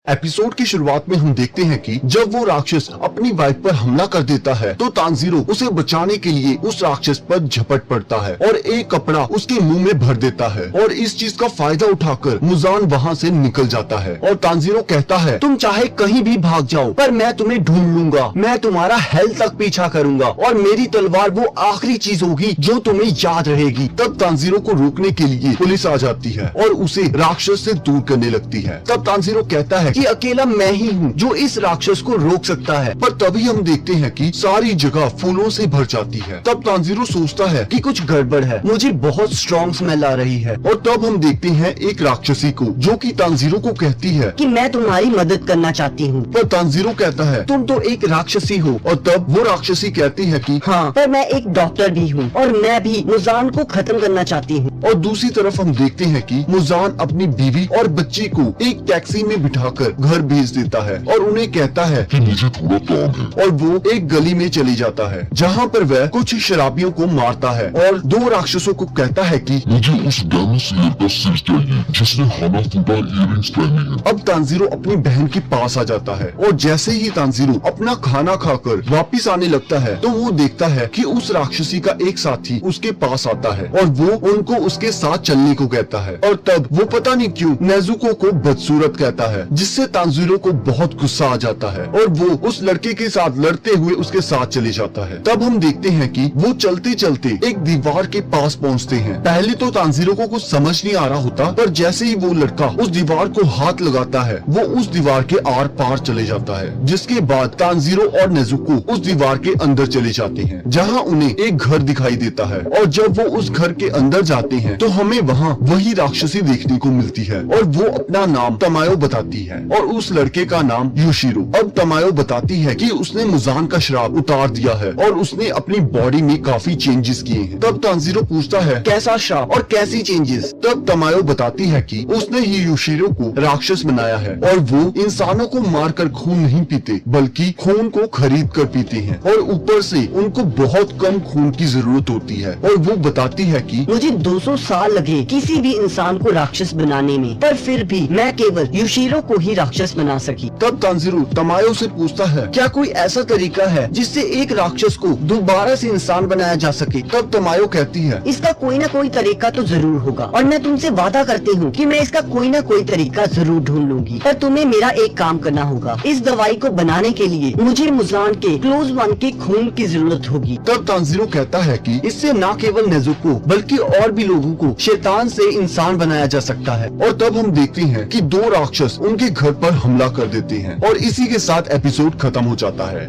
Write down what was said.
Episode की शुरुआत में हम देखते हैं कि जब वो राक्षस अपनी वाइफ पर हमला कर देता है तो तानजीरो उसे बचाने के लिए उस राक्षस पर झपट पड़ता है और एक कपड़ा उसके मुंह में भर देता है और इस चीज का फायदा उठाकर मुजान वहाँ से निकल जाता है और तानजीरो कहता है, तुम चाहे कहीं भी भाग जाओ पर मैं तुम्हें ढूंढ लूंगा, मैं तुम्हारा हेल तक पीछा करूंगा और मेरी तलवार वो आखिरी चीज होगी जो तुम्हें याद रहेगी। तब तानजीरो को रोकने के लिए पुलिस आ जाती है और उसे राक्षस से दूर करने लगती है। तब तानजीरो कहता है कि अकेला मैं ही हूँ जो इस राक्षस को रोक सकता है, पर तभी हम देखते हैं कि सारी जगह फूलों से भर जाती है। तब तानजीरो सोचता है कि कुछ गड़बड़ है, मुझे बहुत स्ट्रॉन्ग स्मेल आ रही है और तब हम देखते हैं एक राक्षसी को जो कि तानजीरो को कहती है कि मैं तुम्हारी मदद करना चाहती हूँ। पर तानजीरो कहता है तुम तो एक राक्षसी हो और तब वो राक्षसी कहती है कि हाँ, पर मैं एक डॉक्टर भी हूँ और मैं भी मुजान को खत्म करना चाहती हूँ। और दूसरी तरफ हम देखते हैं कि मुजान अपनी बीवी और बच्ची को एक टैक्सी में बिठाकर घर भेज देता है और उन्हें कहता है कि मुझे थोड़ा काम है और वो एक गली में चली जाता है जहाँ पर वह कुछ शराबियों को मारता है और दो राक्षसों को कहता है कि मुझे उस डायनासोर का सिर चाहिए जिसने खाना फूटा इयररिंग्स पहनी है। अब तानजीरो अपनी बहन के पास आ जाता है और जैसे ही तानजीरो अपना खाना खाकर वापिस आने लगता है तो वो देखता है कि उस राक्षसी का एक साथी उसके पास आता है और वो उनको उसके साथ चलने को कहता है और तब वो पता नहीं क्यों नेजुको को बदसूरत कहता है, जिससे तानजीरो को बहुत गुस्सा आ जाता है और वो उस लड़के के साथ लड़ते हुए उसके साथ चले जाता है। तब हम देखते हैं कि वो चलते चलते एक दीवार के पास पहुंचते हैं। पहले तो तानजीरो को कुछ समझ नहीं आ रहा होता, पर जैसे ही वो लड़का उस दीवार को हाथ लगाता है वो उस दीवार के आर पार चले जाता है, जिसके बाद तानजीरो और नेजुको उस दीवार के अंदर चले जाते हैं जहाँ उन्हें एक घर दिखाई देता है और जब वो उस घर के अंदर जाते हैं तो हमें वहाँ वही राक्षसी देखने को मिलती है और वो अपना नाम तमायो बताती है और उस लड़के का नाम योशिरो। अब तमायो बताती है कि उसने मुजान का श्राप उतार दिया है और उसने अपनी बॉडी में काफी चेंजेस किए हैं। तब तानजीरो पूछता है कैसा श्राप और कैसी चेंजेस। तब तमायो बताती है कि उसने ही योशिरो को राक्षस बनाया है और वो इंसानों को मारकर खून नहीं पीते बल्कि खून को खरीद कर पीते हैं और ऊपर से उनको बहुत कम खून की जरूरत होती है। और वो बताती है कि मुझे 200 साल लगे किसी भी इंसान को राक्षस बनाने में, पर फिर भी मैं केवल योशिरो को ही राक्षस बना सकी। तब तानजीरो तमायो से पूछता है क्या कोई ऐसा तरीका है जिससे एक राक्षस को दोबारा से इंसान बनाया जा सके। तब तमायो कहती है इसका कोई ना कोई तरीका तो जरूर होगा और मैं तुमसे वादा करती हूँ कि मैं इसका कोई ना कोई तरीका जरूर ढूंढ लूंगी, पर तुम्हें मेरा एक काम करना होगा। इस दवाई को बनाने के लिए मुझे मुजान के क्लोज वन के खून की जरूरत होगी। तब तानजीरो कहता है कि इससे न केवल नेजुको बल्कि और भी लोगों को शैतान से इंसान बनाया जा सकता है। और तब हम देखते हैं कि दो राक्षस उनके घर पर हमला कर देते हैं और इसी के साथ एपिसोड खत्म हो जाता है।